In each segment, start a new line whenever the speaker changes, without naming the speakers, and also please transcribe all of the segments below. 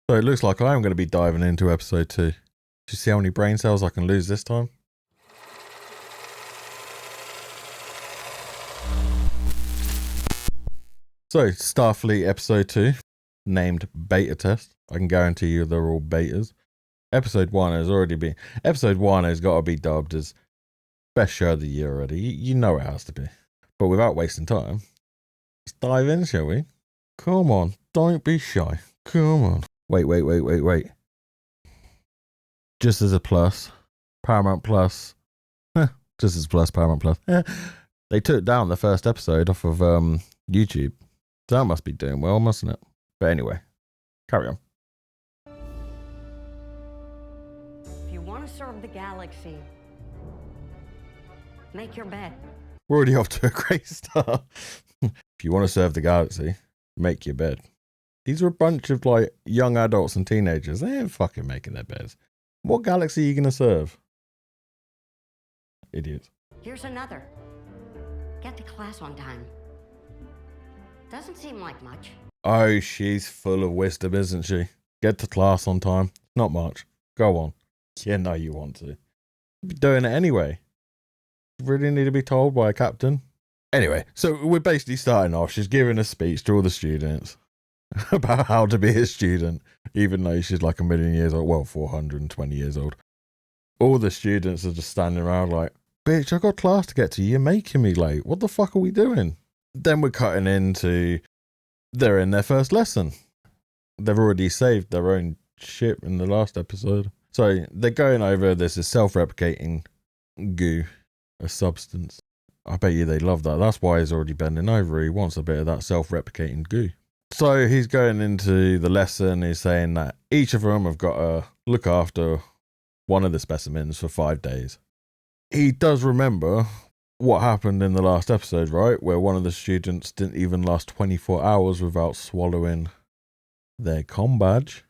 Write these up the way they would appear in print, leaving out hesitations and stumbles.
So it looks like I am going to be diving into episode 2. Do you see how many brain cells I can lose this time? So, Starfleet episode 2, named Beta Test. I can guarantee you they're all betas. Episode 1 has already been... Episode 1 has got to be dubbed as best show of the year already. You know it has to be. But without wasting time, let's dive in, shall we? Come on, don't be shy. Come on. Wait. Just as a plus, Paramount Plus. Just as a plus, Paramount Plus. They took down the first episode off of YouTube. So that must be doing well, mustn't it? But anyway, carry on.
If you want to serve the galaxy, make your bed.
We're already off to a great start. If you want to serve the galaxy, make your bed. These are a bunch of like young adults and teenagers. They ain't fucking making their beds. What galaxy are you going to serve? Idiots.
Here's another. Get to class on time. Doesn't seem like much.
Oh, she's full of wisdom, isn't she? Get to class on time. Not much. Go on. Yeah, no, you want to. You'll be doing it anyway. You really need to be told by a captain. Anyway, so we're basically starting off. She's giving a speech to all the students about how to be a student, even though she's like 1,000,000 years old. Well, 420 years old. All the students are just standing around like, bitch, I got class to get to. You're making me late. What the fuck are we doing? Then we're cutting into they're in their first lesson. They've already saved their own ship in the last episode. So they're going over this is self-replicating goo, a substance. I bet you they love that. That's why he's already bending over. He wants a bit of that self-replicating goo. So he's going into the lesson. He's saying that each of them have got to look after one of the specimens for 5 days. He does remember what happened in the last episode, right? Where one of the students didn't even last 24 hours without swallowing their comm badge.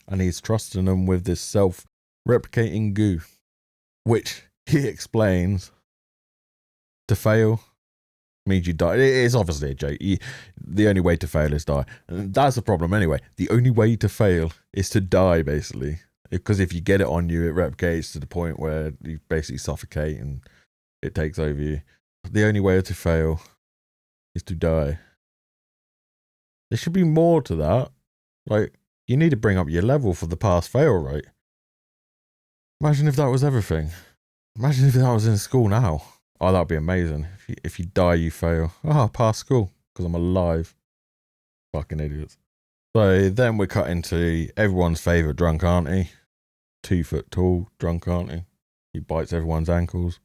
And he's trusting them with this self-replicating goo, which he explains to fail means you die. It is obviously a joke. The only way to fail is die. And that's the problem anyway. The only way to fail is to die, basically. Because if you get it on you, it replicates to the point where you basically suffocate and it takes over you. The only way to fail is to die. There should be more to that. Like, you need to bring up your level for the pass fail rate. Imagine if that was everything. Imagine if that was in school now. Oh, that'd be amazing. If you die, you fail. Oh, pass school because I'm alive. Fucking idiots. So then we're cut into everyone's favourite drunk auntie. 2 foot tall drunk auntie. He bites everyone's ankles.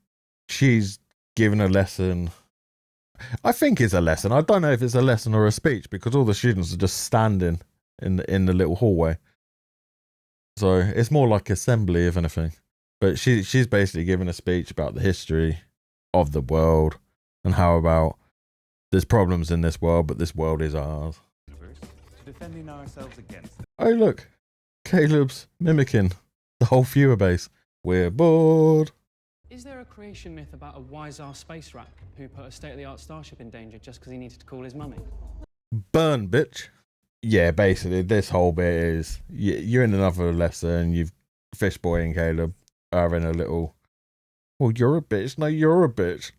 She's given a lesson. I think it's a lesson. I don't know if it's a lesson or a speech because all the students are just standing in the little hallway. So it's more like assembly, if anything. But she's basically giving a speech about the history of the world and how about there's problems in this world, but this world is ours.
Defending ourselves against it.
Oh, look. Caleb's mimicking the whole viewer base. We're bored.
Is there a creation myth about a wise-ass space rat who put a state-of-the-art starship in danger just because he needed to call his mummy?
Burn, bitch. Yeah, basically, this whole bit is you're in another lesson. You've Fishboy and Caleb are in a little, well, you're a bitch. No, you're a bitch.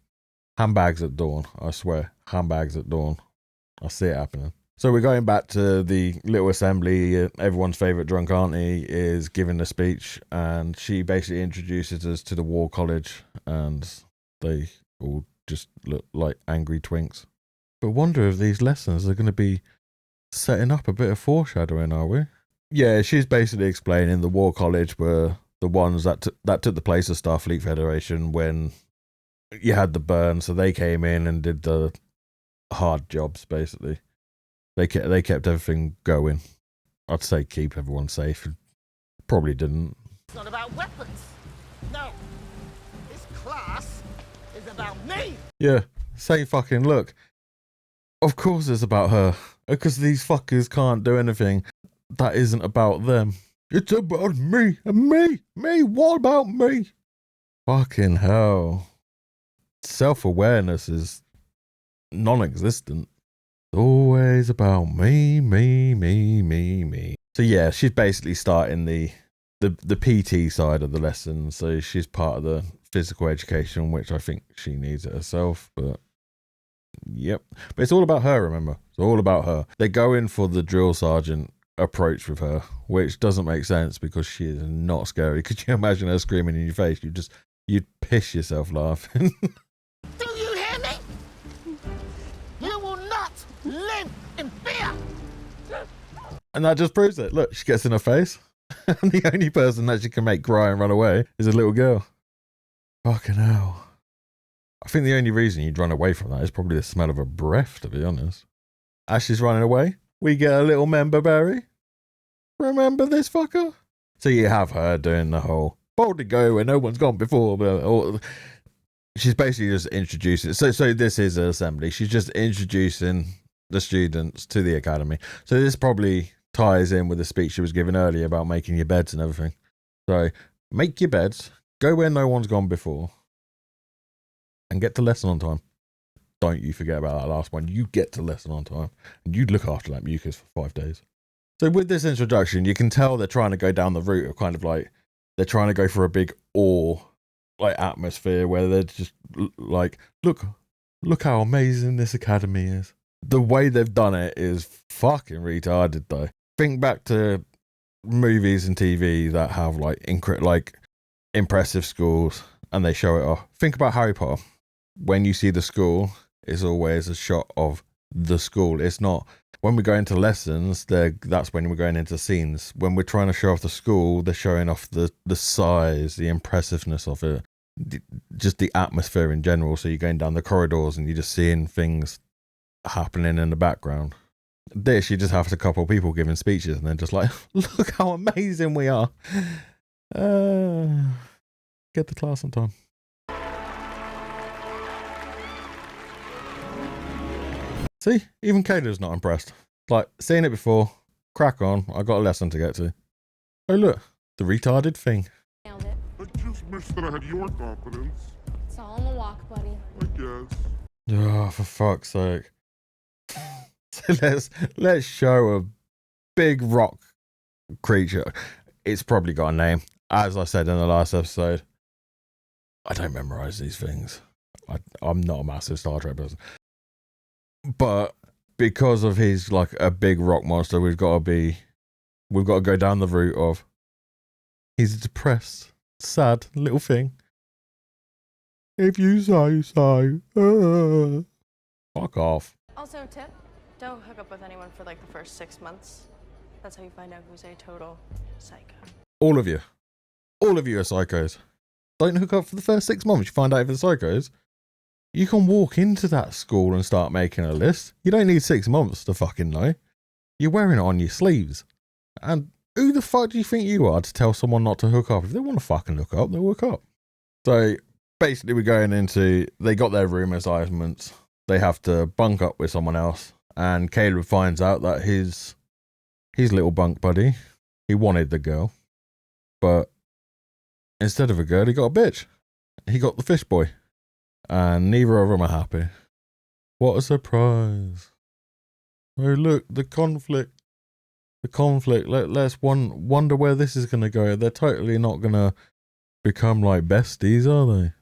Handbags at dawn. I swear. Handbags at dawn. I see it happening. So we're going back to the little assembly. Everyone's favourite drunk auntie is giving a speech and she basically introduces us to the War College and they all just look like angry twinks. But wonder if these lessons are going to be setting up a bit of foreshadowing, are we? Yeah, she's basically explaining the War College were the ones that took the place of Starfleet Federation when you had the burn, so they came in and did the hard jobs, basically. They kept everything going. I'd say keep everyone safe. Probably didn't.
It's not about weapons. No. This class is about me.
Yeah, say fucking look. Of course it's about her. Because these fuckers can't do anything that isn't about them. It's about me. Me. What about me? Fucking hell. Self-awareness is non-existent. Always about me. So yeah, she's basically starting the PT side of the lesson. So she's part of the physical education, which I think she needs it herself. But yep, but it's all about her. Remember, it's all about her. They go in for the drill sergeant approach with her, which doesn't make sense because she is not scary. Could you imagine her screaming in your face? You'd piss yourself laughing.
Do you hear me? You will not live in fear!
And that just proves it. Look, she gets in her face. And the only person that she can make cry and run away is a little girl. Fucking hell. I think the only reason you'd run away from that is probably the smell of her breath, to be honest. As she's running away, we get a little member berry. Remember this fucker? So you have her doing the whole boldly go where no one's gone before. Or she's basically just introducing. So this is an assembly. She's just introducing the students to the academy. So this probably ties in with the speech she was giving earlier about making your beds and everything. So make your beds, go where no one's gone before, and get to lesson on time. Don't you forget about that last one. You get to lesson on time, and you look after that mucus for 5 days. So with this introduction, you can tell they're trying to go down the route of kind of like, they're trying to go for a big awe like atmosphere where they're just like, look how amazing this academy is. The way they've done it is fucking retarded though. Think back to movies and TV that have like impressive schools and they show it off. Think about Harry Potter. When you see the school, it's always a shot of the school. It's not when we go into lessons, that's when we're going into scenes. When we're trying to show off the school, they're showing off the size, the impressiveness of it, just the atmosphere in general. So you're going down the corridors and you're just seeing things happening in the background. This, you just have a couple of people giving speeches and they're just like, look how amazing we are. Get to class on time. See, even Kayla's not impressed. Like, seeing it before, crack on, I got a lesson to get to. Oh look, the retarded thing.
Nailed it.
I just wish that I had your confidence.
It's all in the walk, buddy.
I guess.
Oh, for fuck's sake. So let's show a big rock creature. It's probably got a name. As I said in the last episode, I don't memorize these things. I'm not a massive Star Trek person. But because of he's like a big rock monster, we've got to go down the route of he's a depressed, sad little thing. If you say so. Fuck off.
Also, tip, don't hook up with anyone for like the first 6 months. That's how you find out who's a total psycho.
All of you are psychos. Don't hook up for the first 6 months. You find out if they're psychos. You can walk into that school and start making a list. You don't need 6 months to fucking know. You're wearing it on your sleeves. And who the fuck do you think you are to tell someone not to hook up? If they want to fucking hook up, they'll hook up. So basically we're going into, they got their room assignments. They have to bunk up with someone else. And Caleb finds out that his little bunk buddy, he wanted the girl. But instead of a girl, he got a bitch. He got the fish boy. And neither of them are happy. What a surprise. Oh, look, the conflict. Let's wonder where this is going to go. They're totally not going to become like besties, are they?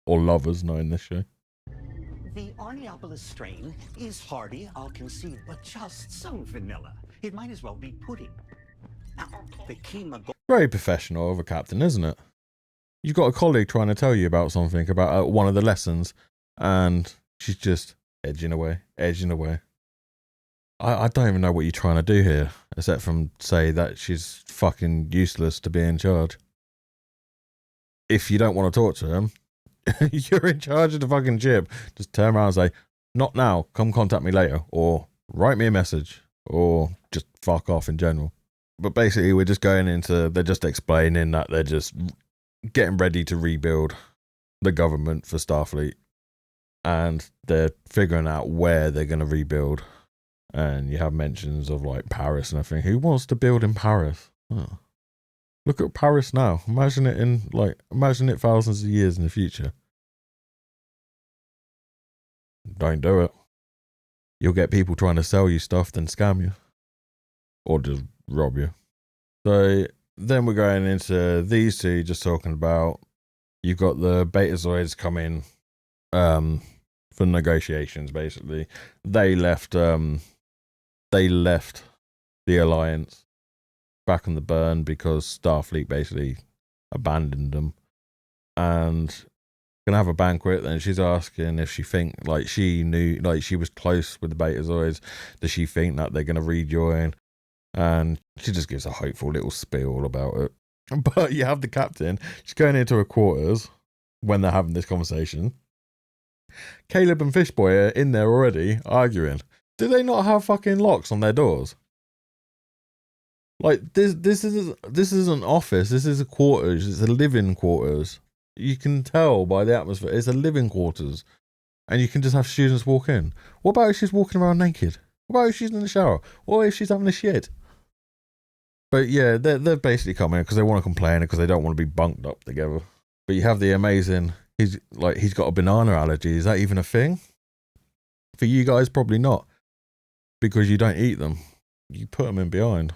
Or lovers, knowing this show.
The Arneopolis strain is hardy, I'll concede, but just so vanilla. It might as well be pudding. Now, the Kima...
Very professional of a captain, isn't it? You've got a colleague trying to tell you about something, about one of the lessons, and she's just edging away. I don't even know what you're trying to do here, except from say that she's fucking useless to be in charge. If you don't want to talk to him, you're in charge of the fucking ship. Just turn around and say, not now, come contact me later, or write me a message, or just fuck off in general. But basically, we're just going into, they're just explaining that they're just getting ready to rebuild the government for Starfleet, and they're figuring out where they're going to rebuild. And you have mentions of like Paris and everything. Who wants to build in Paris? Oh. Look at Paris now. Imagine it thousands of years in the future. Don't do it. You'll get people trying to sell you stuff, then scam you, or just rob you. So then we're going into these two just talking about, you've got the Betazoids coming for negotiations. Basically, they left the Alliance back on the burn because Starfleet basically abandoned them, and gonna have a banquet. And she's asking if she think, like, she knew, like, she was close with the Betazoids, does she think that they're gonna rejoin? And she just gives a hopeful little spiel about it. But you have the captain, she's going into her quarters when they're having this conversation. Caleb and Fishboy are in there already arguing. Do they not have fucking locks on their doors? Like, this is an office. This is a quarters. It's a living quarters. You can tell by the atmosphere. It's a living quarters, and you can just have students walk in. What about if she's walking around naked? What about if she's in the shower? What if she's having a shit? But yeah, they're basically coming because they want to complain because they don't want to be bunked up together. But you have the amazing. He's got a banana allergy. Is that even a thing? For you guys, probably not, because you don't eat them. You put them in behind.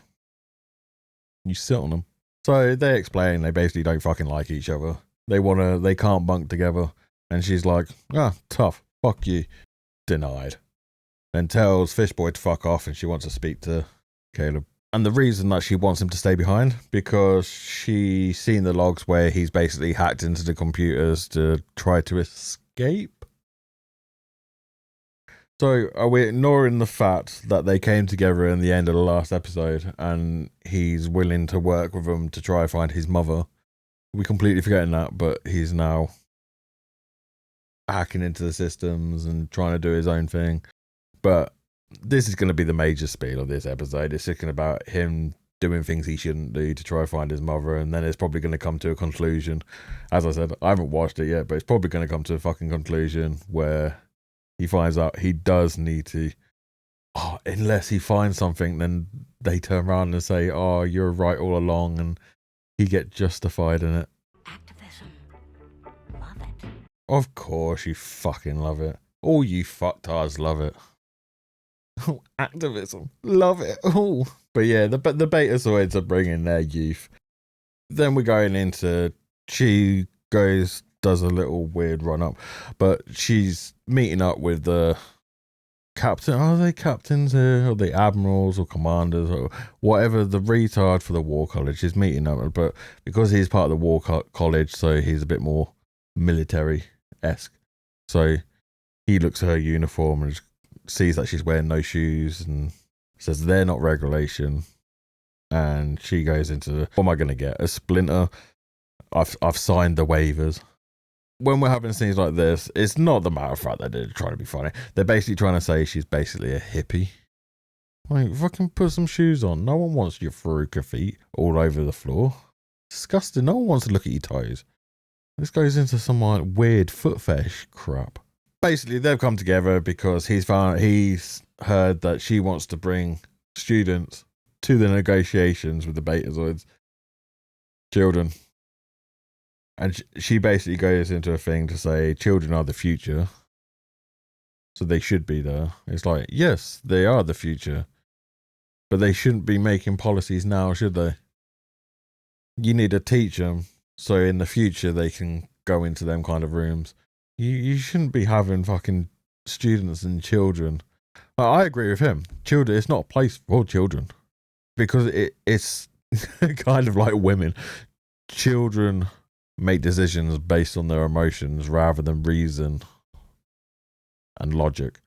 You sit on them. So they explain they basically don't fucking like each other. They can't bunk together. And she's like, tough. Fuck you. Denied. Then tells Fishboy to fuck off and she wants to speak to Caleb. And the reason that she wants him to stay behind, because she's seen the logs where he's basically hacked into the computers to try to escape. So are we ignoring the fact that they came together in the end of the last episode and he's willing to work with them to try and find his mother? We completely forgetting that, but he's now hacking into the systems and trying to do his own thing. But this is going to be the major spiel of this episode. It's just about him doing things he shouldn't do to try and find his mother, and then it's probably going to come to a conclusion. As I said, I haven't watched it yet, but it's probably going to come to a fucking conclusion where he finds out he does need to, unless he finds something, then they turn around and say, you're right all along, and he get justified in it.
Activism. Love it.
Of course you fucking love it. All you fucktards love it. Activism. Love it. Oh. But yeah, the Betazoids are bringing their youth. Then we're going into, she does a little weird run up, but she's meeting up with the captain. Are they captains here? Or the admirals or commanders or whatever? The retard for the war college is meeting up, but because he's part of the war college, so he's a bit more military-esque. So he looks at her uniform and sees that she's wearing no shoes and says they're not regulation. And she goes into, what am I going to get? A splinter? I've signed the waivers. When we're having scenes like this, it's not the matter of fact that they're trying to be funny. They're basically trying to say she's basically a hippie. Like, fucking put some shoes on. No one wants your Faruka feet all over the floor. Disgusting. No one wants to look at your toes. This goes into some like weird foot fetish crap. Basically, they've come together because he's heard that she wants to bring students to the negotiations with the Betazoids. Children. And she basically goes into a thing to say children are the future. So they should be there. It's like, yes, they are the future. But they shouldn't be making policies now, should they? You need to teach them so in the future they can go into them kind of rooms. You shouldn't be having fucking students and children. I agree with him. Children, it's not a place for children. Because it's kind of like women. Children make decisions based on their emotions rather than reason and logic.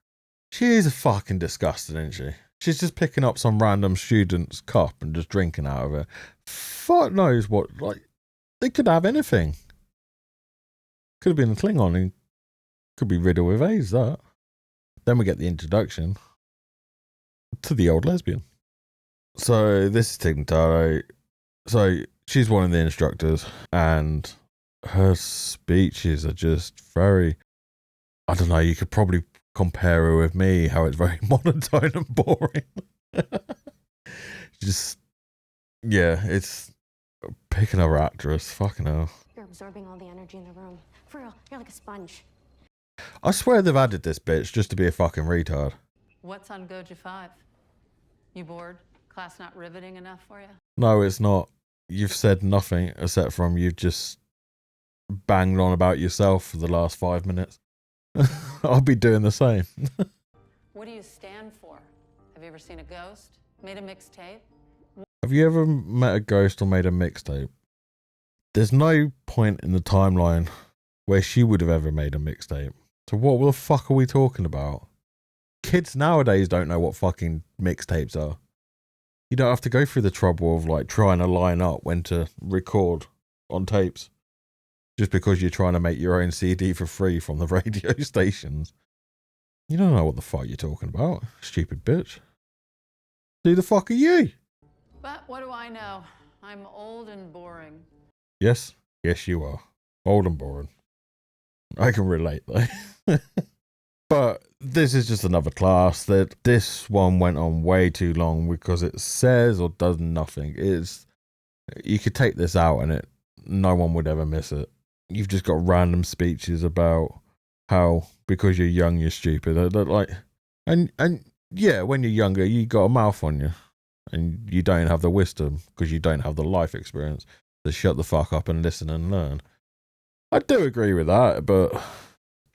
She is fucking disgusting, isn't she? She's just picking up some random student's cup and just drinking out of it. Fuck knows what, like, they could have anything. Could have been a Klingon and could be riddled with AIDS, that. Then we get the introduction to the old lesbian. So this is Tignataro. So she's one of the instructors and her speeches are just very, I don't know, you could probably compare her with me, how it's very monotone and boring. Just, yeah, it's pick another actress, fucking hell.
You're absorbing all the energy in the room. For real, you're like a sponge.
I swear they've added this bitch just to be a fucking retard.
What's on Goja 5? You bored? Class not riveting enough for you?
No, it's not. You've said nothing except from you've just banged on about yourself for the last 5 minutes. I'll be doing the same.
What do you stand for? Have you ever seen a ghost? Made a mixtape?
Have you ever met a ghost or made a mixtape? There's no point in the timeline where she would have ever made a mixtape. So what the fuck are we talking about? Kids nowadays don't know what fucking mixtapes are. You don't have to go through the trouble of like trying to line up when to record on tapes just because you're trying to make your own CD for free from the radio stations. You don't know what the fuck you're talking about, stupid bitch. Who the fuck are you?
But what do I know? I'm old and boring.
Yes, you are. Old and boring. I can relate though. But this is just another class that this one went on way too long because it says or does nothing. You could take this out and no one would ever miss it. You've just got random speeches about how because you're young you're stupid. And yeah, when you're younger you got a mouth on you and you don't have the wisdom because you don't have the life experience to shut the fuck up and listen and learn. I do agree with that, but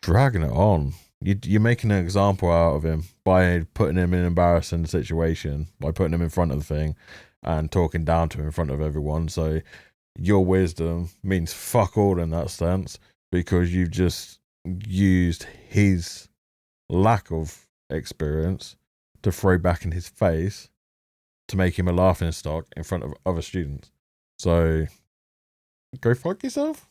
dragging it on. You're making an example out of him by putting him in an embarrassing situation, by putting him in front of the thing and talking down to him in front of everyone. So your wisdom means fuck all in that sense because you've just used his lack of experience to throw back in his face to make him a laughing stock in front of other students. So go fuck yourself.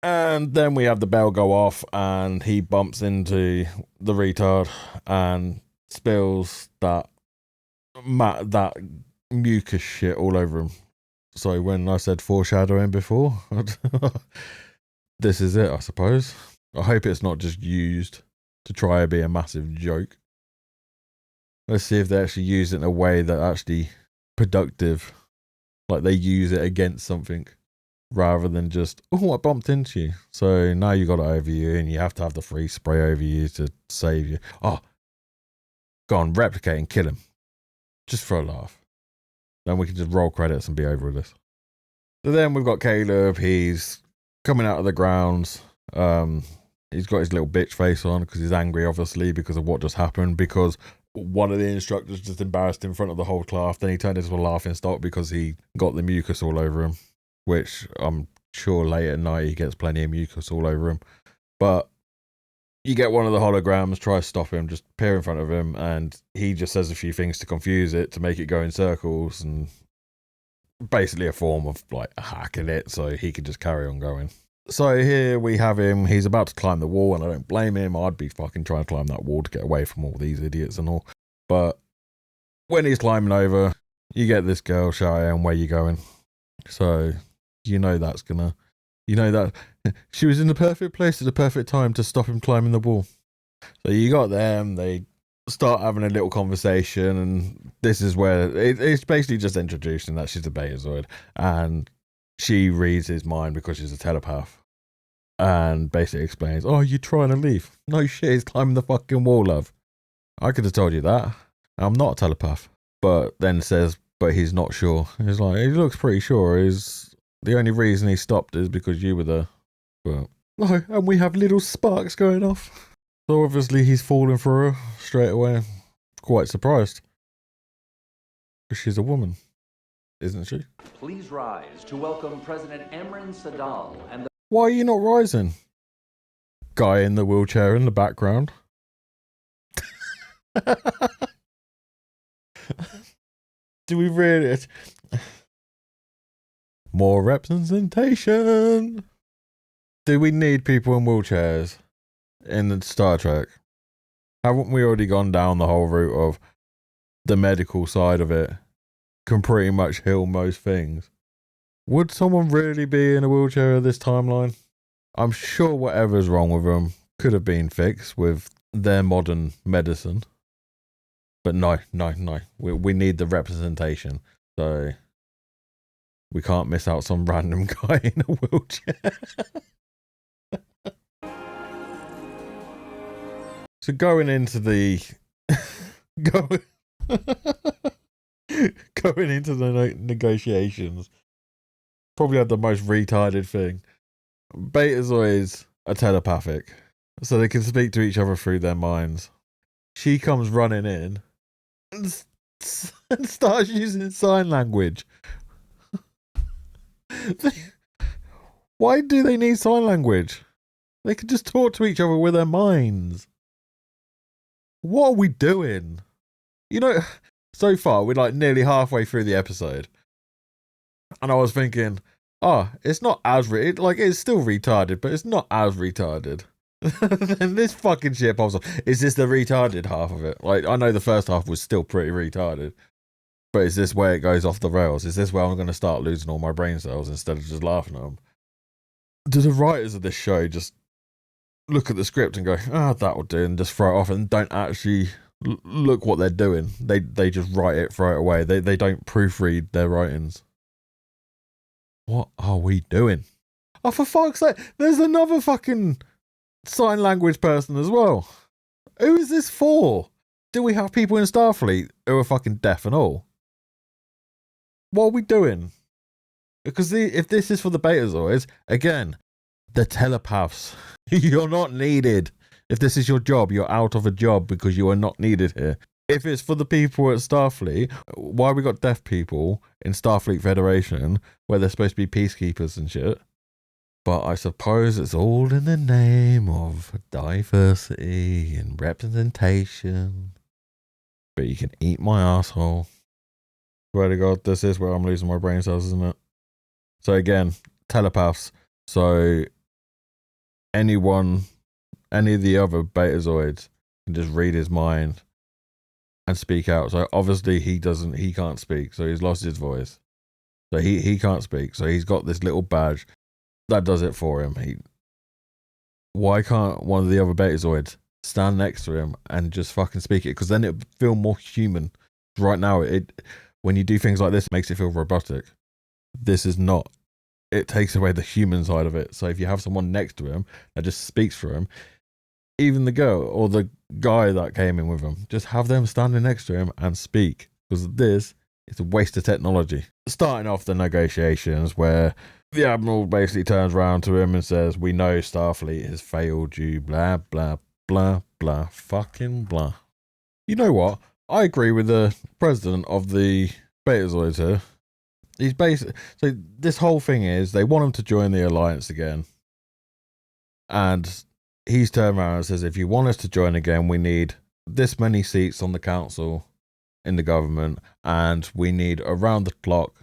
And then we have the bell go off and he bumps into the retard and spills that mucus shit all over him. So when I said foreshadowing before, this is it, I suppose. I hope it's not just used to try and be a massive joke. Let's see if they actually use it in a way that actually productive, like they use it against something. Rather than just, oh, I bumped into you. So now you got it over you and you have to have the free spray over you to save you. Oh, go on, replicate and kill him. Just for a laugh. Then we can just roll credits and be over with this. So then we've got Caleb. He's coming out of the grounds. He's got his little bitch face on because he's angry, obviously, because of what just happened. Because one of the instructors just embarrassed him in front of the whole class. Then he turned into a laughing stock because he got the mucus all over him. Which I'm sure late at night he gets plenty of mucus all over him. But you get one of the holograms, try to stop him, just appear in front of him, and he just says a few things to confuse it, to make it go in circles, and basically a form of like hacking it so he could just carry on going. So here we have him, he's about to climb the wall, and I don't blame him. I'd be fucking trying to climb that wall to get away from all these idiots and all. But when he's climbing over, you get this girl shouting, where you going? So you know that she was in the perfect place at the perfect time to stop him climbing the wall. So you got them, they start having a little conversation, and this is where it's basically just introducing that she's a Betazoid, and she reads his mind because she's a telepath, and basically explains, oh, you're trying to leave. No shit, he's climbing the fucking wall, love. I could have told you that. I'm not a telepath. But then says, but he's not sure. He's like, he looks pretty sure. The only reason he stopped is because you were there. But no, and we have little sparks going off. So obviously he's falling for her straight away. Quite surprised. Because she's a woman, isn't she?
Please rise to welcome President Emrin Sadal and the...
Why are you not rising? Guy in the wheelchair in the background. Do we really... More representation. Do we need people in wheelchairs in Star Trek? Haven't we already gone down the whole route of the medical side of it can pretty much heal most things? Would someone really be in a wheelchair at this timeline? I'm sure whatever's wrong with them could have been fixed with their modern medicine. But no. We need the representation. So we can't miss out some random guy in a wheelchair. So going into the Going into the negotiations. Probably had the most retarded thing. Betazoids are telepathic, so they can speak to each other through their minds. She comes running in and starts using sign language. Why do they need sign language? They could just talk to each other with their minds. What are we doing? You know, so far we're like nearly halfway through the episode, and I was thinking, oh, it's not as it's still retarded, but it's not as retarded. Then this fucking shit pops up. Is this the retarded half of it? Like, I know the first half was still pretty retarded, but is this where it goes off the rails? Is this where I'm going to start losing all my brain cells instead of just laughing at them? Do the writers of this show just look at the script and go, that will do, and just throw it off and don't actually look what they're doing? They just write it, throw it away. They don't proofread their writings. What are we doing? Oh, for fuck's sake, there's another fucking sign language person as well. Who is this for? Do we have people in Starfleet who are fucking deaf and all? What are we doing? Because if this is for the Betazoids, again, the telepaths. You're not needed. If this is your job, you're out of a job because you are not needed here. If it's for the people at Starfleet, why we got deaf people in Starfleet Federation where they're supposed to be peacekeepers and shit? But I suppose it's all in the name of diversity and representation. But you can eat my asshole. Swear to God, this is where I'm losing my brain cells, isn't it? So again, telepaths. So any of the other Betazoids can just read his mind and speak out. So obviously he can't speak, so he's lost his voice. So he can't speak. So he's got this little badge that does it for him. Why can't one of the other Betazoids stand next to him and just fucking speak it? Because then it would feel more human. Right now, when you do things like this, it makes it feel robotic. This is not. It takes away the human side of it. So if you have someone next to him that just speaks for him, even the girl or the guy that came in with him, just have them standing next to him and speak. Because this is a waste of technology. Starting off the negotiations where the Admiral basically turns around to him and says, "We know Starfleet has failed you, blah, blah, blah, blah, fucking blah." You know what? I agree with the president of the Betazoids here. He's basically... So this whole thing is, they want him to join the Alliance again. And he's turned around and says, if you want us to join again, we need this many seats on the council in the government, and we need around the clock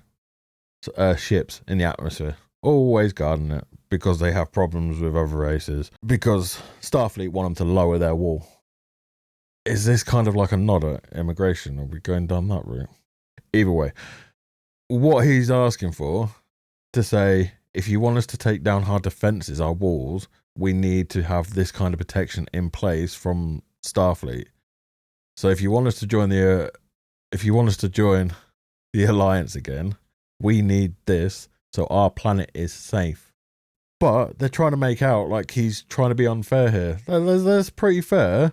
ships in the atmosphere, always guarding it, because they have problems with other races, because Starfleet want them to lower their wall. Is this kind of like a nod at immigration? Are we going down that route? Either way, what he's asking for, to say, if you want us to take down our defences, our walls, we need to have this kind of protection in place from Starfleet. So if you want us to join the Alliance again, we need this so our planet is safe. But they're trying to make out like he's trying to be unfair here. That's pretty fair.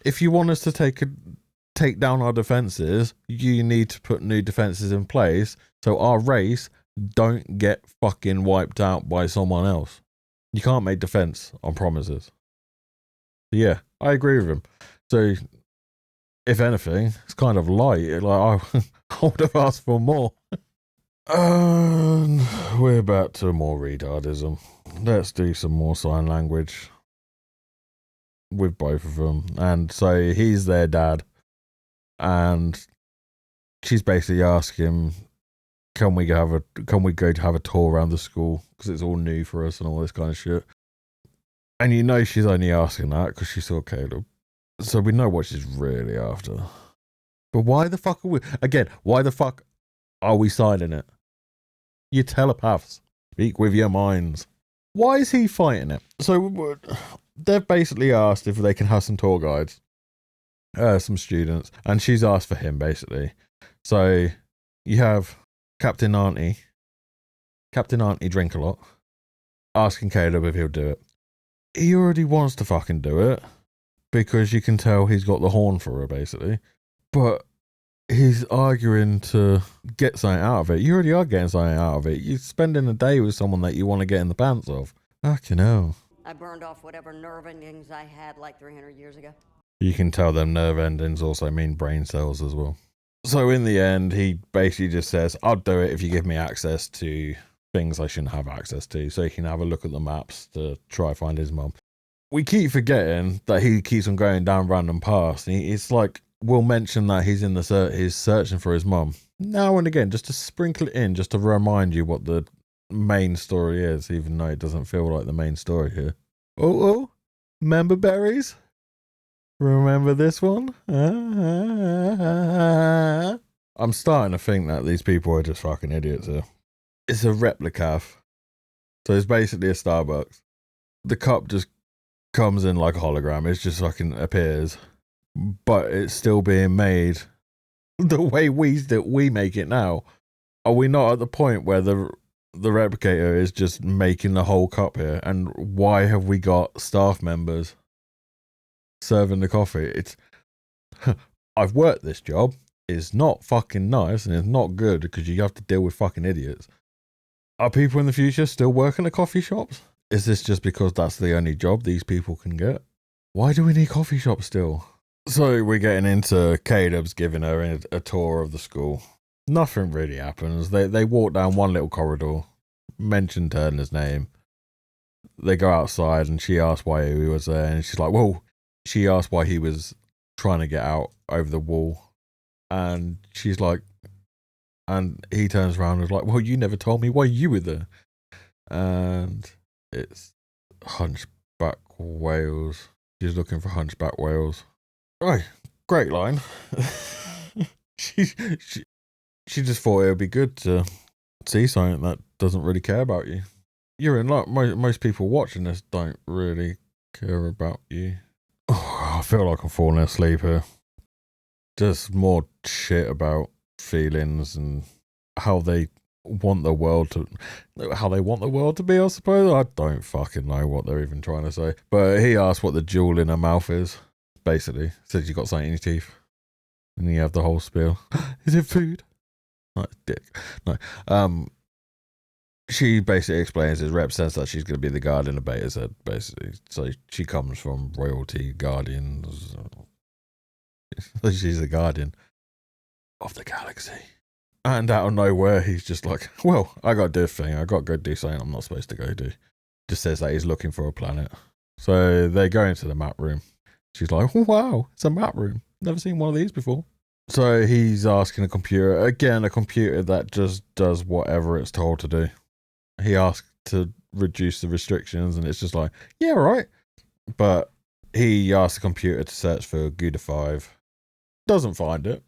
If you want us to take down our defenses, you need to put new defenses in place so our race don't get fucking wiped out by someone else. You can't make defense on promises. Yeah, I agree with him. So, if anything, it's kind of light. Like, I would have asked for more. And we're back to more retardism. Let's do some more sign language with both of them. And so he's their dad, and she's basically asking him, can we go to have a tour around the school, because it's all new for us and all this kind of shit. And you know she's only asking that because she saw Caleb, so we know what she's really after. But why the fuck are we signing it? You telepaths, speak with your minds. Why is he fighting it? So they've basically asked if they can have some tour guides, some students, and she's asked for him basically. So you have Captain Auntie Drink a Lot asking Caleb if he'll do it. He already wants to fucking do it because you can tell he's got the horn for her basically. But he's arguing to get something out of it. You already are getting something out of it. You're spending a day with someone that you want to get in the pants of. Fucking hell.
I burned off whatever nerve endings I had like 300 years ago.
You can tell them nerve endings also mean brain cells as well. So in the end, he basically just says, I'll do it if you give me access to things I shouldn't have access to, so he can have a look at the maps to try find his mum. We keep forgetting that he keeps on going down random paths. And it's like, we'll mention that he's in the he's searching for his mum. Now and again, just to sprinkle it in, just to remind you what the main story is, even though it doesn't feel like the main story here. Oh, member berries? Remember this one? I'm starting to think that these people are just fucking idiots here. It's a replica. So it's basically a Starbucks. The cup just comes in like a hologram. It just fucking appears. But it's still being made the way we make it now. Are we not at the point where the replicator is just making the whole cup here? And why have we got staff members serving the coffee? It's I've worked this job. It's not fucking nice and it's not good because you have to deal with fucking idiots. Are people in the future still working at coffee shops? Is this just because that's the only job these people can get? Why do we need coffee shops still? So we're getting into Caleb's giving her a tour of the school. Nothing really happens. They walk down one little corridor, mention Turner's name. They go outside and she asks why he was there, and she's like, well, she asked why he was trying to get out over the wall. And she's like, and he turns around and is like, well, you never told me why you were there. And it's Hunchback Wales. She's looking for Hunchback Wales. Oh, great line. she just thought it would be good to see something that doesn't really care about you. You're in luck. Most people watching this don't really care about you. Oh, I feel like I'm falling asleep here. Just more shit about feelings and how they want the world to be, I suppose. I don't fucking know what they're even trying to say. But he asked what the jewel in her mouth is. Basically, says you got something in your teeth. And you have the whole spiel. Is it food? No, dick. No. She basically explains it represents that she's going to be the guardian of Beta Z, basically. So she comes from royalty, guardians. She's the guardian of the galaxy. And out of nowhere, he's just like, well, I got to do a thing. I got to go do something I'm not supposed to go do. Just says that he's looking for a planet. So they go into the map room. She's like, oh, wow, it's a map room. Never seen one of these before. So he's asking a computer, again, a computer that just does whatever it's told to do. He asked to reduce the restrictions, and it's just like, yeah, right. But he asked the computer to search for Gouda 5. Doesn't find it.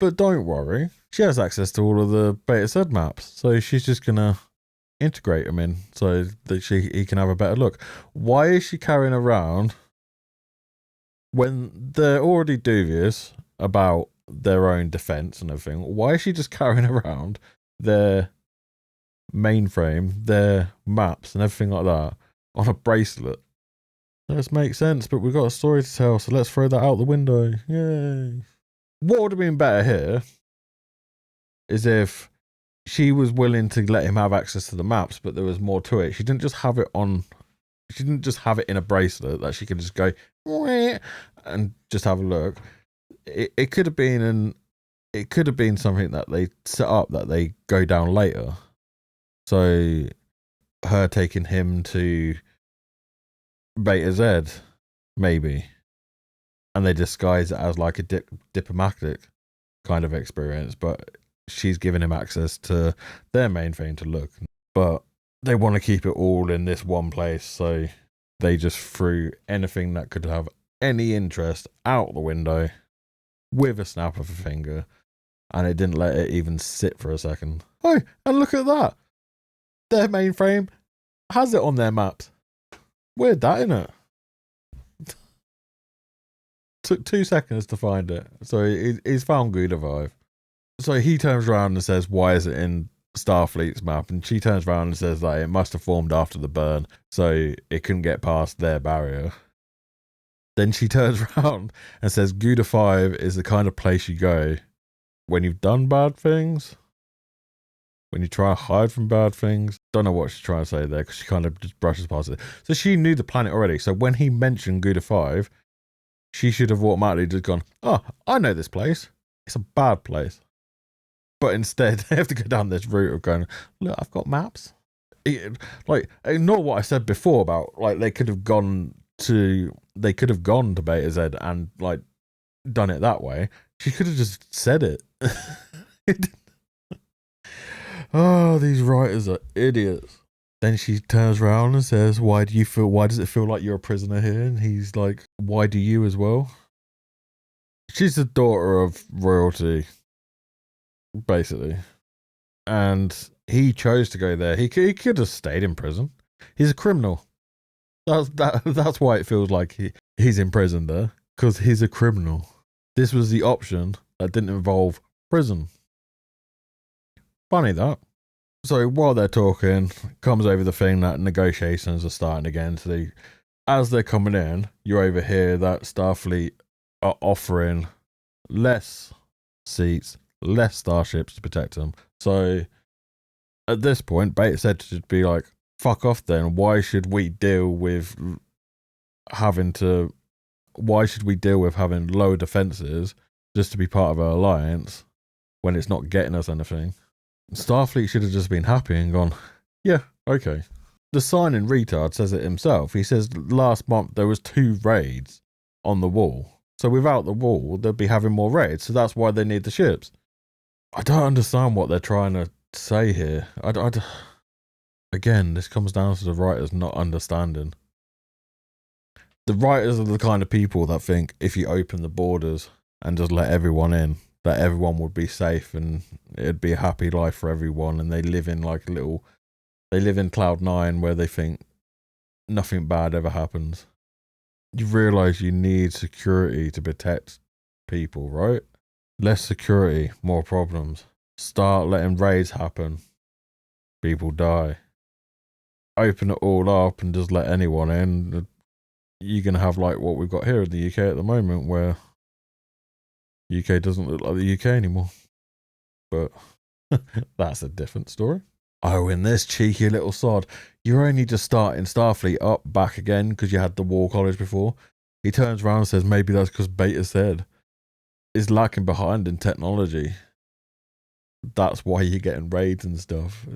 But don't worry, she has access to all of the Beta Z maps, so she's just going to integrate them in so that he can have a better look. Why is she carrying around, when they're already dubious about their own defense and everything, why is she just carrying around their mainframe, their maps and everything like that on a bracelet? This makes sense, but we've got a story to tell, so let's throw that out the window. Yay. What would have been better here is if she was willing to let him have access to the maps, but there was more to it. She didn't just have it in a bracelet that she could just go and just have a look. It could have been something that they set up that they go down later. So her taking him to Beta Z, maybe. And they disguise it as like a diplomatic kind of experience, but she's giving him access to their mainframe to look. But they want to keep it all in this one place, so they just threw anything that could have any interest out the window with a snap of a finger, and it didn't let it even sit for a second. Oh, and look at that! Their mainframe has it on their maps. Weird that, isn't it? Took 2 seconds to find it. So he's found Gouda 5. So he turns around and says, why is it in Starfleet's map? And she turns around and says that it must have formed after the burn, so it couldn't get past their barrier. Then she turns around and says, Gouda 5 is the kind of place you go when you've done bad things, when you try to hide from bad things. Don't know what she's trying to say there because she kind of just brushes past it. So she knew the planet already. So when he mentioned Gouda 5, she should have automatically just gone, oh, I know this place. It's a bad place. But instead, they have to go down this route of going, look, I've got maps. Like, ignore what I said before about, like, they could have gone to Beta Z and, like, done it that way. She could have just said it. Oh, these writers are idiots. Then she turns around and says, why does it feel like you're a prisoner here? And he's like, why do you as well? She's the daughter of royalty, basically. And he chose to go there. He could have stayed in prison. He's a criminal. That's why it feels like he's in prison there, because he's a criminal. This was the option that didn't involve prison. Funny that. So while they're talking, comes over the thing that negotiations are starting again. So as they're coming in, you overhear that Starfleet are offering less seats, less starships to protect them. So at this point, Beta said to be like, fuck off then. Why should we deal with having lower defenses just to be part of our alliance when it's not getting us anything? Starfleet should have just been happy and gone, yeah, okay. The signing retard says it himself. He says last month there was 2 raids on the wall. So without the wall, they'd be having more raids. So that's why they need the ships. I don't understand what they're trying to say here. Again, this comes down to the writers not understanding. The writers are the kind of people that think if you open the borders and just let everyone in, that everyone would be safe and it'd be a happy life for everyone, and they live in Cloud 9 where they think nothing bad ever happens. You realise you need security to protect people, right? Less security, more problems. Start letting raids happen. People die. Open it all up and just let anyone in. You're going to have like what we've got here in the UK at the moment, where UK doesn't look like the UK anymore. But that's a different story. Oh, and this cheeky little sod. You're only just starting Starfleet up back again because you had the War College before. He turns around and says maybe that's because Beta said is lacking behind in technology. That's why you're getting raids and stuff.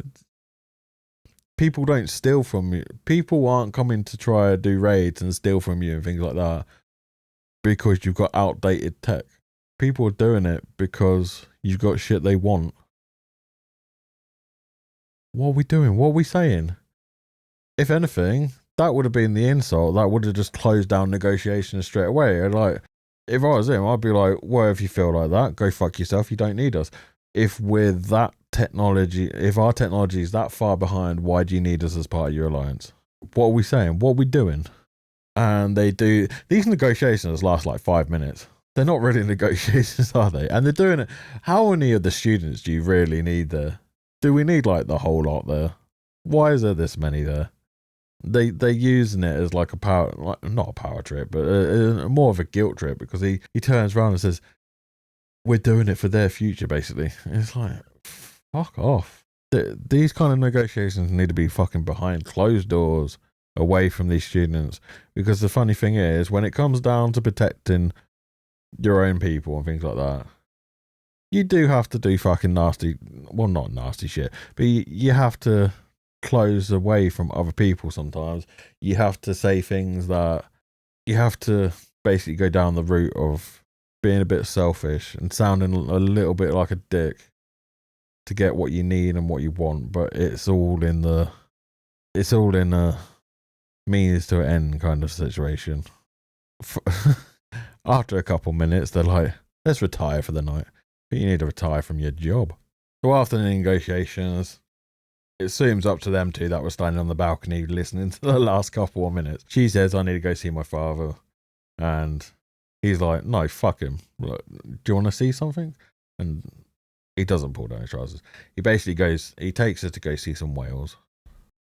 People don't steal from you. People aren't coming to try to do raids and steal from you and things like that because you've got outdated tech. People are doing it because you've got shit they want. What are we doing? What are we saying? If anything, that would have been the insult. That would have just closed down negotiations straight away. Like, if I was him, I'd be like, well, if you feel like that, go fuck yourself. You don't need us. If we're that technology, if our technology is that far behind, why do you need us as part of your alliance? What are we saying? What are we doing? And they do, these negotiations last like 5 minutes. They're not really negotiations, are they? And they're doing it. How many of the students do you really need there? Do we need like the whole lot there? Why is there this many there? They're using it as like a power, like, not a power trip, but more of a guilt trip, because he turns around and says, we're doing it for their future, basically. And it's like, fuck off. These kind of negotiations need to be fucking behind closed doors, away from these students. Because the funny thing is, when it comes down to protecting your own people and things like that, you do have to do fucking nasty, well, not nasty shit, but you have to close away from other people sometimes. You have to say things that, you have to basically go down the route of being a bit selfish and sounding a little bit like a dick to get what you need and what you want, but it's all in a means to an end kind of situation. After a couple minutes, they're like, let's retire for the night. But you need to retire from your job. So after the negotiations, it zooms up to them two that were standing on the balcony listening to the last couple of minutes. She says, I need to go see my father. And he's like, no, fuck him. Look, do you want to see something? And he doesn't pull down his trousers. He basically he takes her to go see some whales.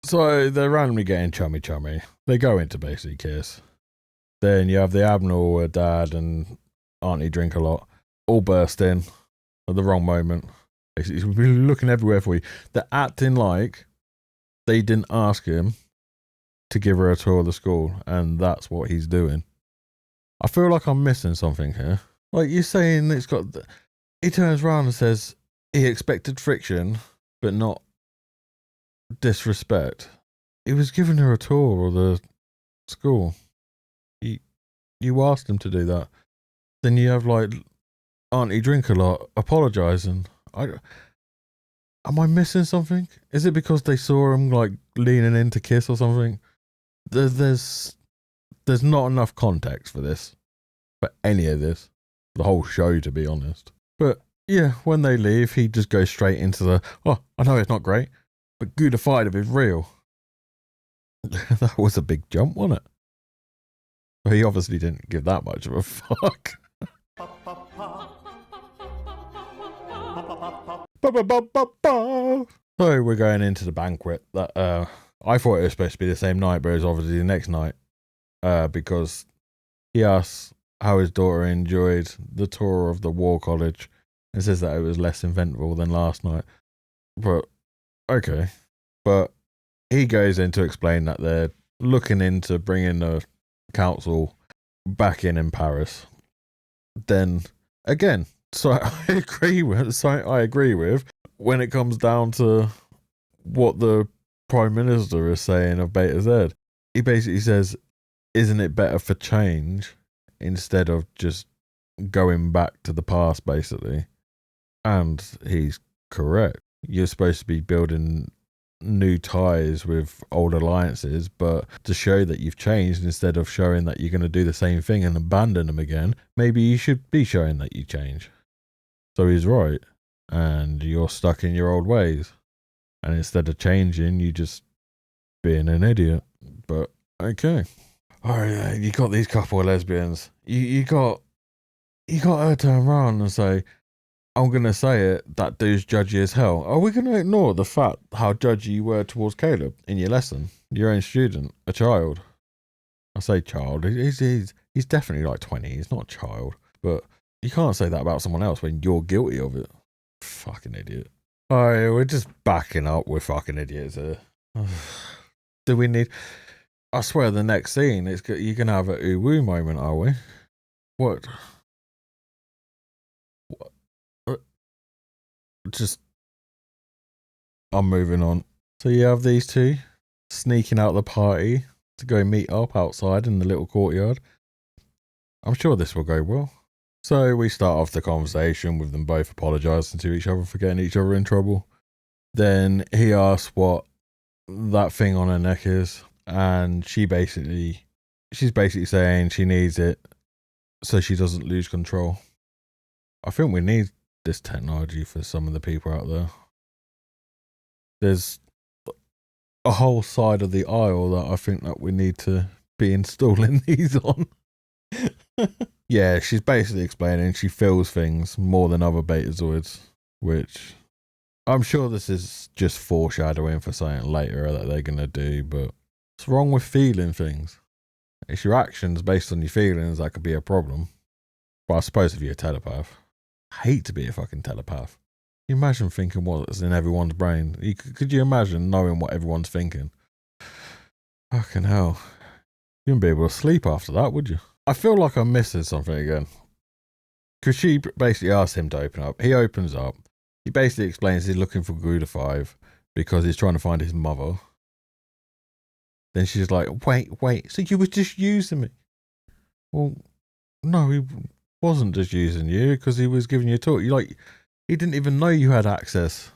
So they're randomly getting chummy. They go in to basically kiss. Then you have the Admiral, her dad, and Auntie Drink a Lot all burst in at the wrong moment. He's been looking everywhere for you. They're acting like they didn't ask him to give her a tour of the school, and that's what he's doing. I feel like I'm missing something here. Like, you're saying it's got... He turns around and says he expected friction, but not disrespect. He was giving her a tour of the school. You asked him to do that. Then you have, like, Auntie Drink a Lot apologising. Am I missing something? Is it because they saw him, like, leaning in to kiss or something? There's not enough context for this. For any of this. The whole show, to be honest. But, yeah, when they leave, he just goes straight into the, oh, I know it's not great, but good fight of is real. That was a big jump, wasn't it? But he obviously didn't give that much of a fuck. So we're going into the banquet that I thought it was supposed to be the same night, but it was obviously the next night, because he asks how his daughter enjoyed the tour of the War College and says that it was less eventful than last night. But okay, but he goes in to explain that they're looking into bringing the council back in Paris. Then again, so I agree with when it comes down to what the Prime Minister is saying of Beta Z. He basically says, isn't it better for change instead of just going back to the past, basically? And he's correct. You're supposed to be building new ties with old alliances, but to show that you've changed instead of showing that you're going to do the same thing and abandon them again, maybe you should be showing that you change. So he's right, and you're stuck in your old ways, and instead of changing, you just being an idiot. But okay, all right, you got these couple of lesbians. You got her turn around and say, I'm going to say it, that dude's judgy as hell. Are we going to ignore the fact how judgy you were towards Caleb in your lesson? Your own student, a child. I say child, he's definitely like 20, he's not a child. But you can't say that about someone else when you're guilty of it. Fucking idiot. Alright, we're just backing up with fucking idiots here. Do we need... I swear the next scene, you're going to have a ooh-woo moment, are we? What? Just, I'm moving on. So you have these two sneaking out the party to go meet up outside in the little courtyard. I'm sure this will go well. So we start off the conversation with them both apologising to each other for getting each other in trouble. Then he asks what that thing on her neck is, and she's basically saying she needs it so she doesn't lose control. I think we need this technology for some of the people out there. There's a whole side of the aisle that I think that we need to be installing these on. Yeah, she's basically explaining she feels things more than other Betazoids, which I'm sure this is just foreshadowing for something later that they're going to do, but what's wrong with feeling things? It's your actions based on your feelings that could be a problem. But I suppose if you're a telepath, I hate to be a fucking telepath. Can you imagine thinking what's in everyone's brain? Could you imagine knowing what everyone's thinking? Fucking hell. You wouldn't be able to sleep after that, would you? I feel like I'm missing something again. Because she basically asked him to open up. He opens up. He basically explains he's looking for Gouda 5 because he's trying to find his mother. Then she's like, wait, so you were just using me? Well, no, he wasn't just using you because he was giving you a talk. He didn't even know you had access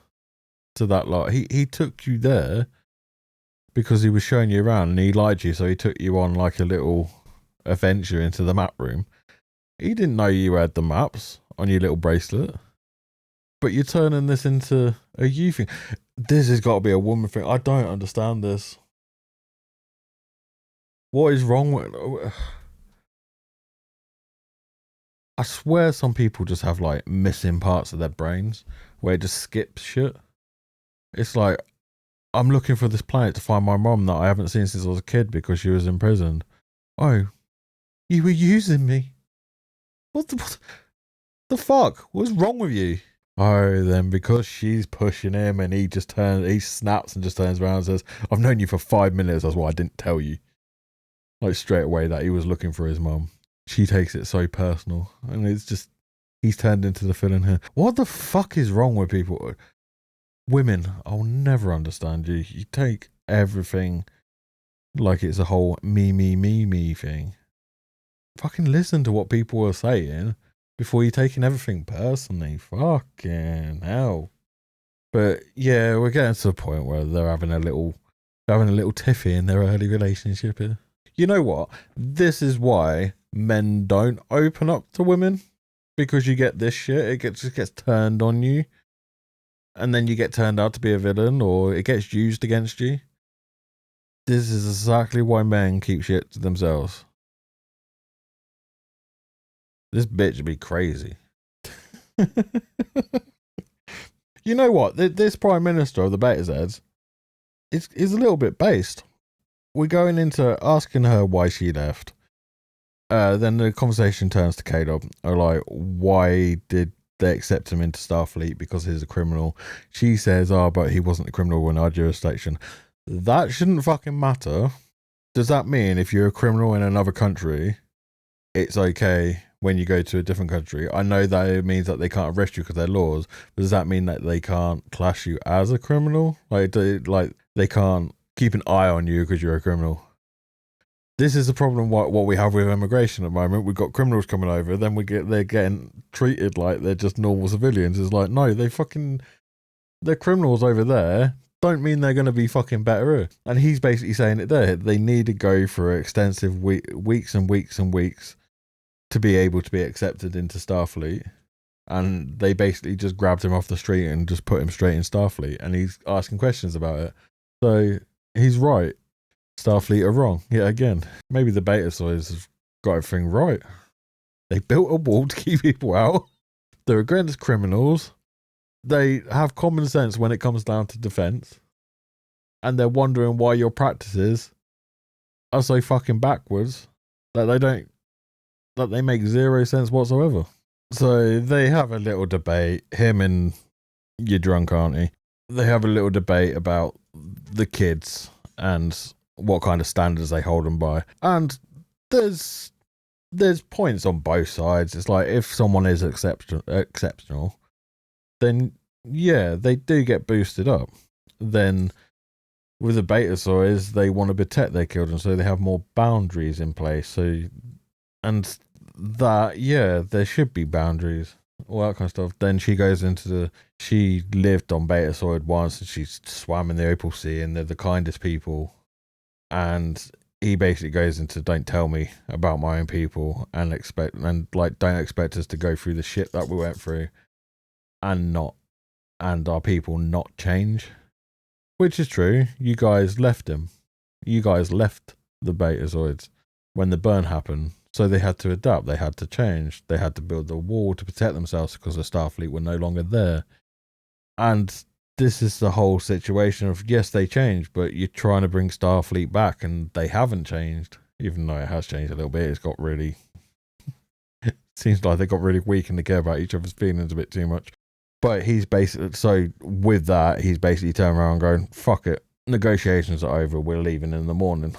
to that lot. He took you there because he was showing you around and he lied to you, so he took you on like a little adventure into the map room. He didn't know you had the maps on your little bracelet. But you're turning this into a you thing. This has got to be a woman thing. I don't understand this. What is wrong with... I swear some people just have like missing parts of their brains where it just skips shit. It's like, I'm looking for this planet to find my mom that I haven't seen since I was a kid because she was imprisoned. Oh, You were using me. What the fuck? What's wrong with you? Oh, then because she's pushing him and he snaps and just turns around and says, I've known you for 5 minutes, that's why I didn't tell you. Like straight away that he was looking for his mum. She takes it so personal. And it's just, he's turned into the villain here. What the fuck is wrong with people? Women, I'll never understand you. You take everything like it's a whole me thing. Fucking listen to what people are saying before you're taking everything personally. Fucking hell. But yeah, we're getting to the point where they're having a little tiffy in their early relationship here. You know what? This is why men don't open up to women. Because you get this shit, just gets turned on you. And then you get turned out to be a villain, or it gets used against you. This is exactly why men keep shit to themselves. This bitch would be crazy. You know what? This Prime Minister of the Beta Zeds is a little bit based. We're going into asking her why she left. Then the conversation turns to Caleb. Like, why did they accept him into Starfleet? Because he's a criminal. She says, but he wasn't a criminal in our jurisdiction. That shouldn't fucking matter. Does that mean if you're a criminal in another country, it's okay when you go to a different country? I know that it means that they can't arrest you because they're laws, but does that mean that they can't class you as a criminal? Like they can't keep an eye on you because you're a criminal? This is the problem what we have with immigration at the moment. We've got criminals coming over, then they're getting treated like they're just normal civilians. It's like, no, they're criminals over there. Don't mean they're going to be fucking better. And he's basically saying it there. They need to go for extensive weeks and weeks and weeks to be able to be accepted into Starfleet. And they basically just grabbed him off the street and just put him straight in Starfleet. And he's asking questions about it. So he's right. Starfleet are wrong. Yeah, again, maybe the beta soys have got everything right. They built a wall to keep people out. They're against criminals. They have common sense when it comes down to defense. And they're wondering why your practices are so fucking backwards that they make zero sense whatsoever. So they have a little debate, him and you're drunk, aren't you? They have a little debate about the kids and what kind of standards they hold them by. And there's points on both sides. It's like, if someone is exceptional, then yeah, they do get boosted up. Then with the beta soys, they want to protect their children, so they have more boundaries in place. So, and that, yeah, there should be boundaries, all that kind of stuff. Then she goes into she lived on beta soy once, and she swam in the Opal Sea, and they're the kindest people. And he basically goes into, don't tell me about my own people, and don't expect us to go through the shit that we went through and our people not change. Which is true. You guys left him. You guys left the Betazoids when the burn happened. So they had to adapt. They had to change. They had to build the wall to protect themselves because the Starfleet were no longer there. And this is the whole situation of, yes, they changed, but you're trying to bring Starfleet back and they haven't changed. Even though it has changed a little bit, it's got really... seems like they got really weak and they care about each other's feelings a bit too much. But he's basically... So with that, he's basically turning around going, fuck it. Negotiations are over. We're leaving in the morning.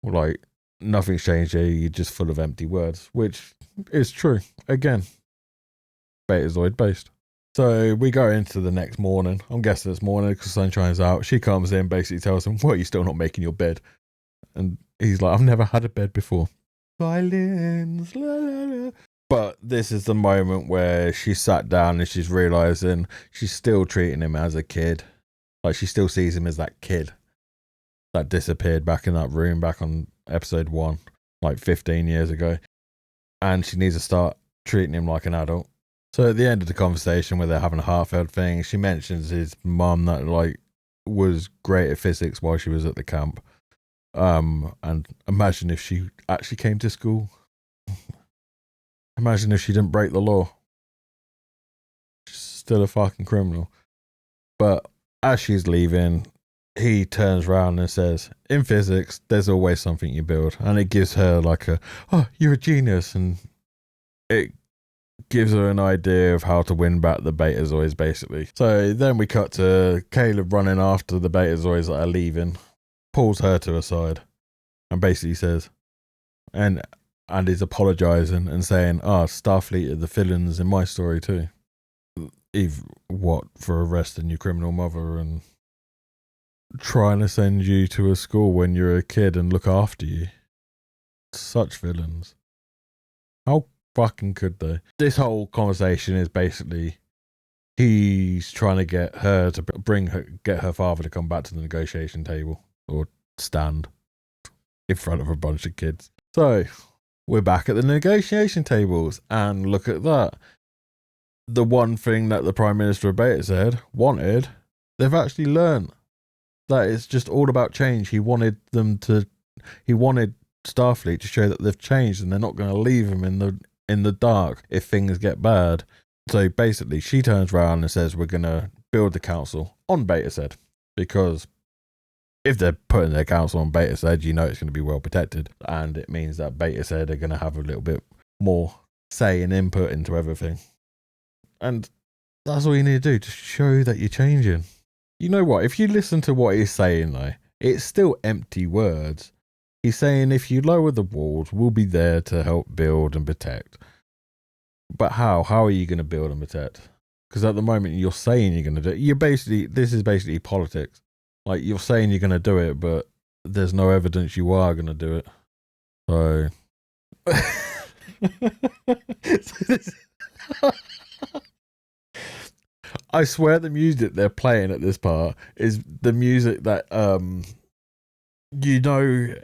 Like, nothing's changed here. You're just full of empty words. Which is true. Again, Betazoid based. So we go into the next morning. I'm guessing it's morning because the sun shines out. She comes in, basically tells him, "What, are you still not making your bed?" And he's like, "I've never had a bed before." Violins. La, la, la. But this is the moment where she sat down and she's realizing she's still treating him as a kid. Like, she still sees him as that kid that disappeared back in that room back on episode 1, like 15 years ago. And she needs to start treating him like an adult. So at the end of the conversation where they're having a heartfelt thing, she mentions his mum that like was great at physics while she was at the camp. And imagine if she actually came to school. Imagine if she didn't break the law. She's still a fucking criminal. But as she's leaving, he turns around and says, in physics, there's always something you build. And it gives her like oh, you're a genius. And it gives her an idea of how to win back the Betazoids, basically. So then we cut to Caleb running after the Betazoids that are leaving, pulls her to her side, and basically says, and is apologising and saying, Starfleet are the villains in my story too. For arresting your criminal mother and trying to send you to a school when you're a kid and look after you. Such villains. How fucking could they? This whole conversation is basically he's trying to get her to get her father to come back to the negotiation table or stand in front of a bunch of kids. So we're back at the negotiation tables and look at that. The one thing that the Prime Minister of Beta wanted, they've actually learned that it's just all about change. He wanted Starfleet to show that they've changed and they're not going to leave him in the dark if things get bad. So basically, she turns around and says, we're going to build the council on Beta because if they're putting their council on Beta, you know it's going to be well protected. And it means that Beta are going to have a little bit more say and input into everything. And that's all you need to do to show that you're changing. You know what? If you listen to what he's saying, though, it's still empty words. He's saying if you lower the walls, we'll be there to help build and protect. But how? How are you going to build and protect? Because at the moment you're saying you're going to do it. This is basically politics. Like, you're saying you're going to do it, but there's no evidence you are going to do it. So... I swear the music they're playing at this part is the music that,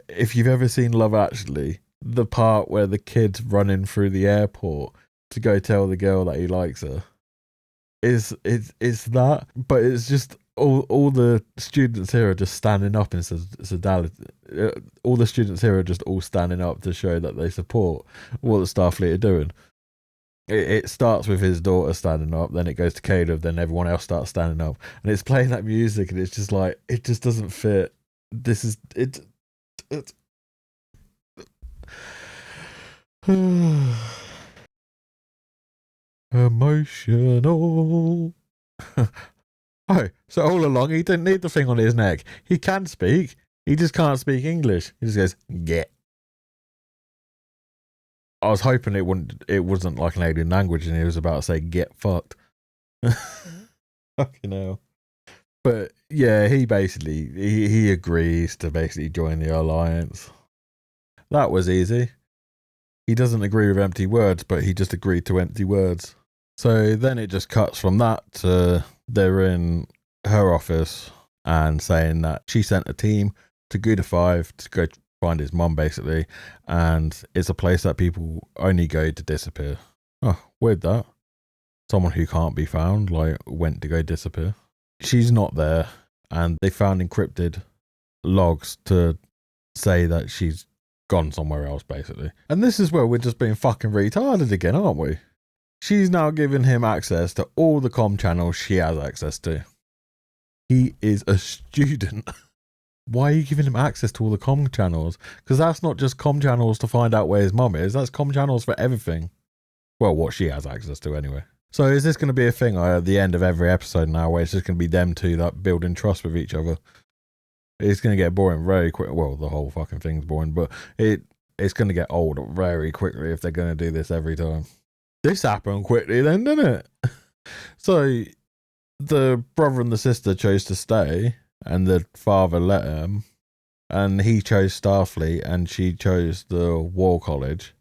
if you've ever seen Love Actually, the part where the kid's running through the airport to go tell the girl that he likes her. It's that, but it's just all the students here are just standing up in solidarity. All the students here are just all standing up to show that they support what the Starfleet are doing. It starts with his daughter standing up, then it goes to Caleb, then everyone else starts standing up, and it's playing that music, and it's just like, it just doesn't fit. This is it. Emotional. Oh, so all along he didn't need the thing on his neck. He can speak. He just can't speak English. He just goes, get. I was hoping it wasn't like an alien language and he was about to say get fucked. Fucking hell. But yeah, he basically he agrees to basically join the alliance. That was easy. He doesn't agree with empty words, but he just agreed to empty words. So then it just cuts from that to they're in her office and saying that she sent a team to Gouda 5 to go find his mum, basically, and it's a place that people only go to disappear. Oh, weird that. Someone who can't be found, went to go disappear. She's not there, and they found encrypted logs to say that she's gone somewhere else, basically. And this is where we're just being fucking retarded again, aren't we? She's now giving him access to all the comm channels she has access to. He is a student. Why are you giving him access to all the comm channels? Because that's not just comm channels to find out where his mum is. That's comm channels for everything. Well, what she has access to anyway. So is this going to be a thing at the end of every episode now where it's just going to be them two that building trust with each other? It's going to get boring very quick. Well, the whole fucking thing's boring, but it's going to get old very quickly if they're going to do this every time. This happened quickly then, didn't it? So the brother and the sister chose to stay and the father let him, and he chose Starfleet and she chose the War College,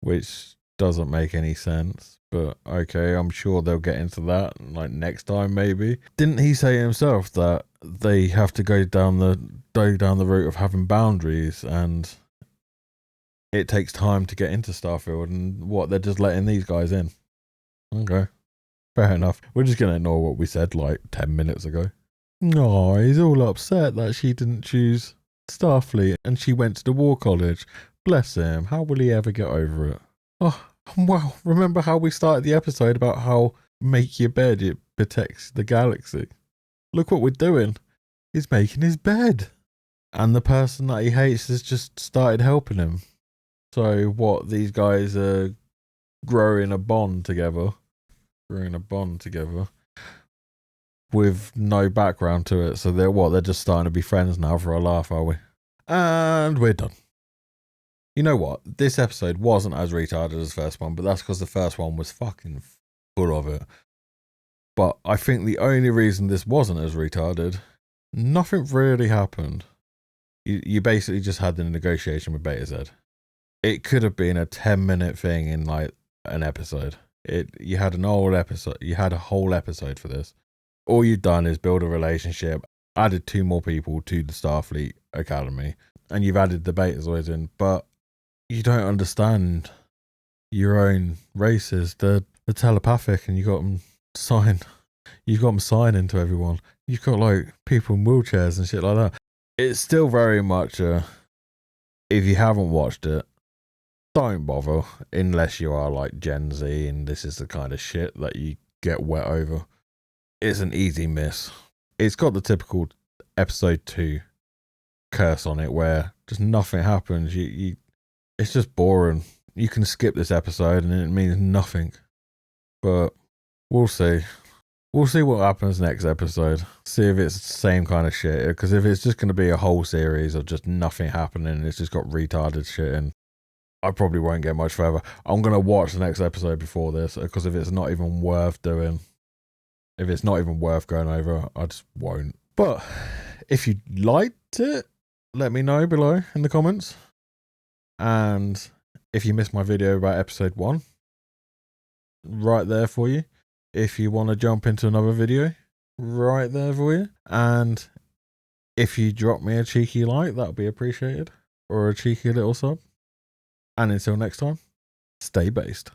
which doesn't make any sense, but okay, I'm sure they'll get into that next time maybe. Didn't he say himself that they have to go down the route of having boundaries and it takes time to get into Starfield, and they're just letting these guys in? Okay, fair enough. We're just going to ignore what we said 10 minutes ago. No, he's all upset that she didn't choose Starfleet and she went to the War College. Bless him. How will he ever get over it? Oh, well, remember how we started the episode about how make your bed, it protects the galaxy? Look what we're doing. He's making his bed. And the person that he hates has just started helping him. So what, these guys are growing a bond together. With no background to it. So they're just starting to be friends now for a laugh, are we? And we're done. You know what? This episode wasn't as retarded as the first one, but that's because the first one was fucking full of it. But I think the only reason this wasn't as retarded, nothing really happened. You basically just had the negotiation with Beta Z. It could have been a 10-minute thing in like an episode. You had a whole episode for this. All you've done is build a relationship, added 2 more people to the Starfleet Academy, and you've added the Betazoids in, but you don't understand your own races. They're telepathic, and you've got them signing to everyone. You've got like people in wheelchairs and shit like that. It's still very much if you haven't watched it, don't bother unless you are like Gen Z and this is the kind of shit that you get wet over. It's an easy miss. It's got the typical episode 2 curse on it where just nothing happens. It's just boring. You can skip this episode and it means nothing. But we'll see. We'll see what happens next episode. See if it's the same kind of shit. Because if it's just going to be a whole series of just nothing happening and it's just got retarded shit in, I probably won't get much further. I'm going to watch the next episode before this, because if it's not even worth doing, if it's not even worth going over, I just won't. But if you liked it, let me know below in the comments. And if you missed my video about episode 1, right there for you. If you want to jump into another video, right there for you. And if you drop me a cheeky like, that would be appreciated. Or a cheeky little sub. And until next time, stay based.